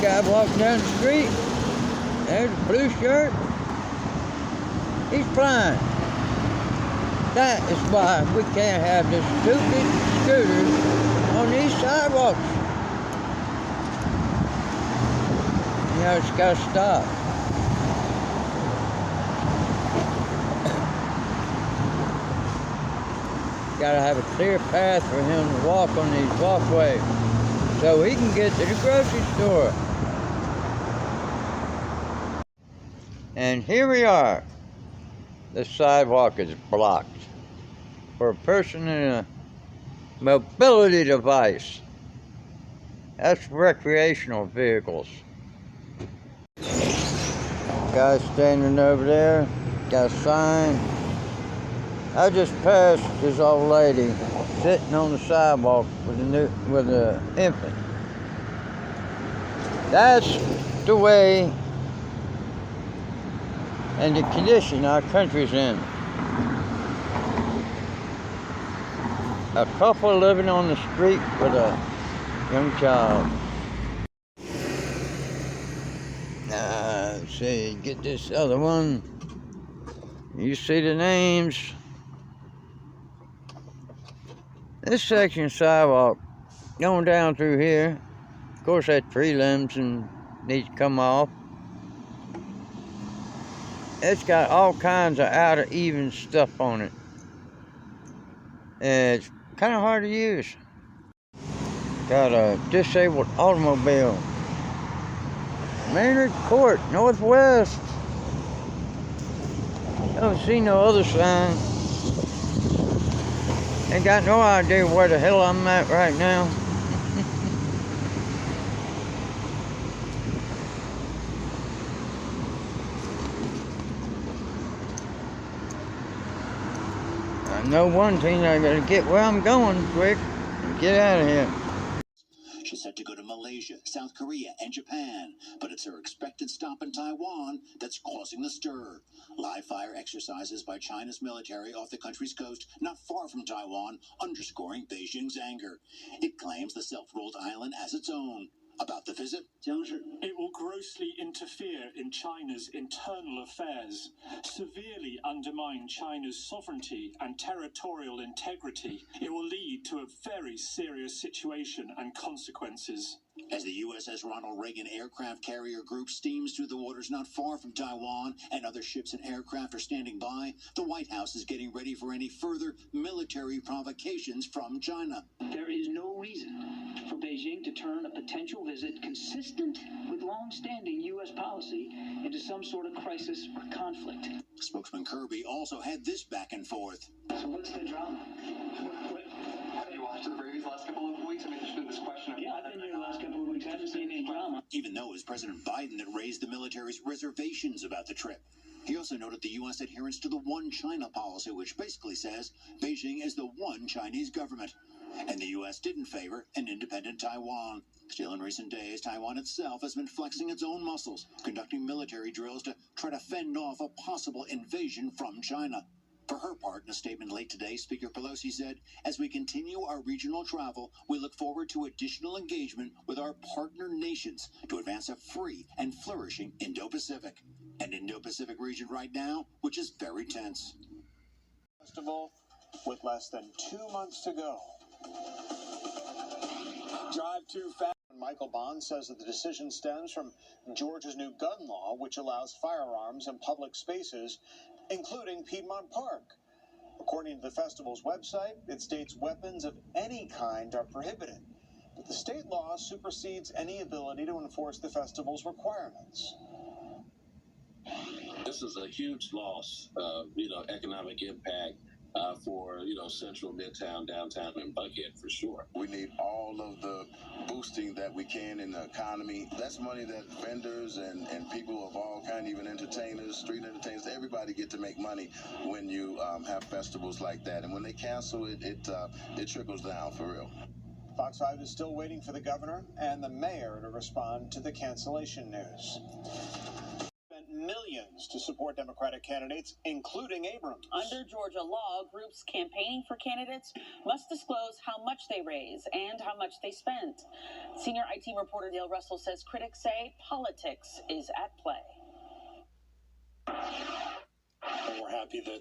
guy walking down the street. There's a blue shirt. He's flying. That is why we can't have this stupid scooters on these sidewalks. You know, it's got to stop. Got to have a clear path for him to walk on these walkways so he can get to the grocery store. And here we are. The sidewalk is blocked for a person in a mobility device. That's recreational vehicles. Guy standing over there, got a sign. I just passed this old lady sitting on the sidewalk with an infant. That's the way and the condition our country's in. A couple living on the street with a young child. Let's see, get this other one. You see the names. This section of sidewalk going down through here. Of course, that tree limbs and needs to come off. It's got all kinds of out of even stuff on it. And it's kind of hard to use. Got a disabled automobile. Maynard Court, Northwest. Don't see no other sign. Ain't got no idea where the hell I'm at right now. I know one thing, I gotta get where I'm going quick and get out of here. She's set to go to Malaysia, South Korea, and Japan, but it's her expected stop in Taiwan that's causing the stir. Live fire exercises by China's military off the country's coast, not far from Taiwan, underscoring Beijing's anger. It claims the self-ruled island as its own. About the visit, it will grossly interfere in China's internal affairs, severely undermine China's sovereignty and territorial integrity. It will lead to a very serious situation and consequences. As the USS Ronald Reagan aircraft carrier group steams through the waters not far from Taiwan and other ships and aircraft are standing by, the White House is getting ready for any further military provocations from China. There is no reason for Beijing to turn a potential visit consistent with long-standing U.S. policy into some sort of crisis or conflict. Spokesman Kirby also had this back and forth. So what's the drama? Have you watched the Braves last couple of weeks? I mean, there's been this question of... Yeah, I've been here the last couple of weeks. I haven't seen any drama. Even though it was President Biden that raised the military's reservations about the trip. He also noted the U.S. adherence to the One China policy, which basically says Beijing is the one Chinese government. And the U.S. didn't favor an independent Taiwan. Still, in recent days, Taiwan itself has been flexing its own muscles, conducting military drills to try to fend off a possible invasion from China. For her part, in a statement late today, Speaker Pelosi said, as we continue our regional travel, we look forward to additional engagement with our partner nations to advance a free and flourishing Indo-Pacific. An Indo-Pacific region right now, which is very tense. Festival with less than 2 months to go. Drive too fast. Michael Bond says that the decision stems from Georgia's new gun law, which allows firearms in public spaces, including Piedmont Park. According to the festival's website, it states weapons of any kind are prohibited, but the state law supersedes any ability to enforce the festival's requirements. This is a huge loss, economic impact for, central, midtown, downtown, and Buckhead for sure. We need all of the boosting that we can in the economy. That's money that vendors and people of all kinds, even entertainers, street entertainers, everybody get to make money when you have festivals like that. And when they cancel it, it trickles down for real. Fox 5 is still waiting for the governor and the mayor to respond to the cancellation news. Spent millions to support Democratic candidates, including Abrams. Under Georgia law, groups campaigning for candidates must disclose how much they raise and how much they spent. Senior IT reporter Dale Russell says critics say politics is at play. And we're happy that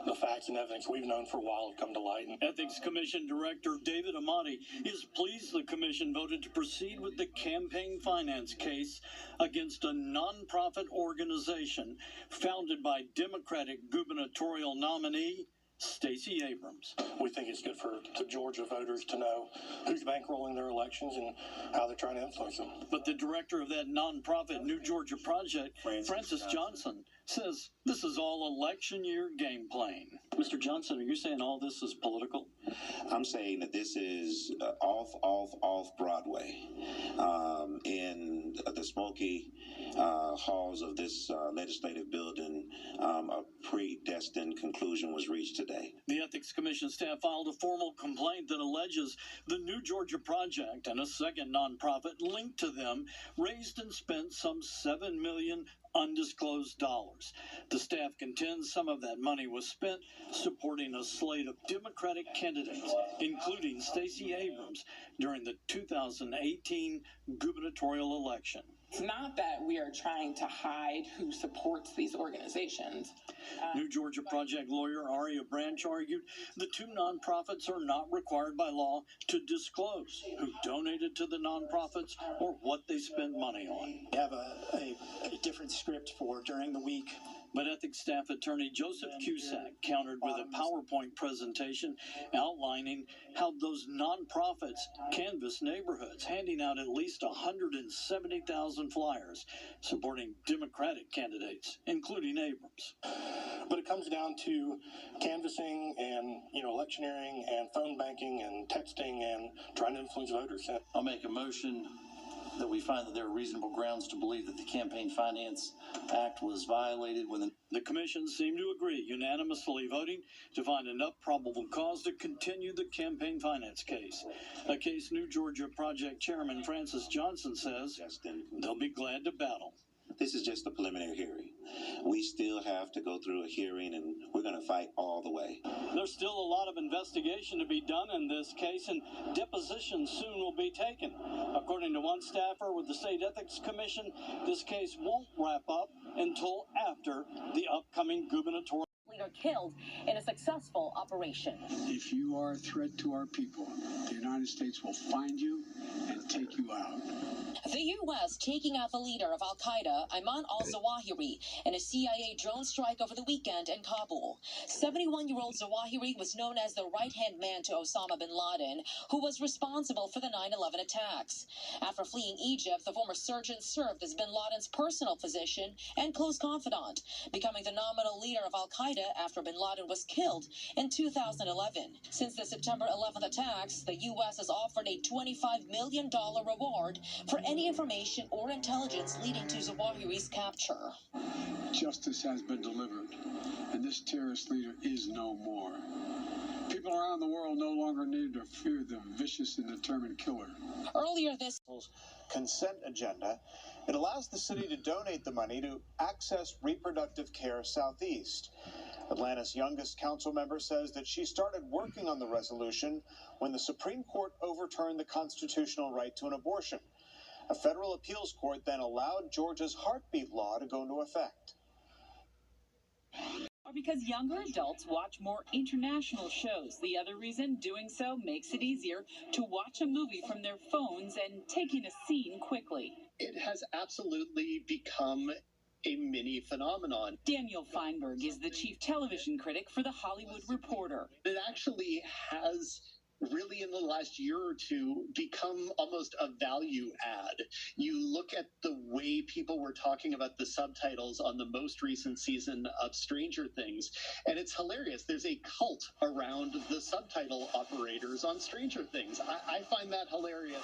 the facts and evidence we've known for a while have come to light. Ethics Commission Director David Amati is pleased the commission voted to proceed with the campaign finance case against a nonprofit organization founded by Democratic gubernatorial nominee Stacey Abrams. We think it's good for the Georgia voters to know who's bankrolling their elections and how they're trying to influence them. But the director of that nonprofit New Georgia Project, Francis Johnson, says this is all election year game playing. Mr. Johnson, are you saying all this is political? I'm saying that this is off Broadway. In the smoky halls of this legislative building, a predestined conclusion was reached today. The Ethics Commission staff filed a formal complaint that alleges the New Georgia Project and a second nonprofit linked to them raised and spent some $7 million undisclosed dollars. The staff contends some of that money was spent supporting a slate of Democratic candidates, including Stacey Abrams, during the 2018 gubernatorial election. It's not that we are trying to hide who supports these organizations. New Georgia Project lawyer Aria Branch argued the two nonprofits are not required by law to disclose who donated to the nonprofits or what they spent money on. We have a different script for during the week. But ethics staff attorney Joseph Cusack countered with a PowerPoint presentation outlining how those nonprofits canvass neighborhoods, handing out at least 170,000 flyers supporting Democratic candidates, including Abrams. But it comes down to canvassing and, electioneering and phone banking and texting and trying to influence voters. I'll make a motion that we find that there are reasonable grounds to believe that the Campaign Finance Act was violated when the commission seemed to agree, unanimously voting to find enough probable cause to continue the campaign finance case. A case New Georgia Project Chairman Francis Johnson says they'll be glad to battle. This is just a preliminary hearing. We still have to go through a hearing, and we're going to fight all the way. There's still a lot of investigation to be done in this case, and depositions soon will be taken. According to one staffer with the State Ethics Commission, this case won't wrap up until after the upcoming gubernatorial leader killed in a successful operation. If you are a threat to our people, the United States will find you and take you out. The U.S. taking out the leader of al-Qaeda, Ayman al-Zawahiri, in a CIA drone strike over the weekend in Kabul. 71-year-old Zawahiri was known as the right-hand man to Osama bin Laden, who was responsible for the 9/11 attacks. After fleeing Egypt, the former surgeon served as bin Laden's personal physician and close confidant, becoming the nominal leader of al-Qaeda after bin Laden was killed in 2011. Since the September 11th attacks, the U.S. has offered a $25 million reward for any information or intelligence leading to Zawahiri's capture. Justice has been delivered, and this terrorist leader is no more. People around the world no longer need to fear the vicious and determined killer. Earlier this consent agenda, it allows the city to donate the money to Access Reproductive Care Southeast. Atlanta's youngest council member says that she started working on the resolution when the Supreme Court overturned the constitutional right to an abortion. A federal appeals court then allowed Georgia's heartbeat law to go into effect. Or because younger adults watch more international shows. The other reason, doing so makes it easier to watch a movie from their phones and take in a scene quickly. It has absolutely become a mini phenomenon. Daniel Feinberg is the chief television critic for The Hollywood Reporter. It actually has really in the last year or two become almost a value add. You look at the way people were talking about the subtitles on the most recent season of Stranger Things, and it's hilarious. There's a cult around the subtitle operators on Stranger Things. I find that hilarious.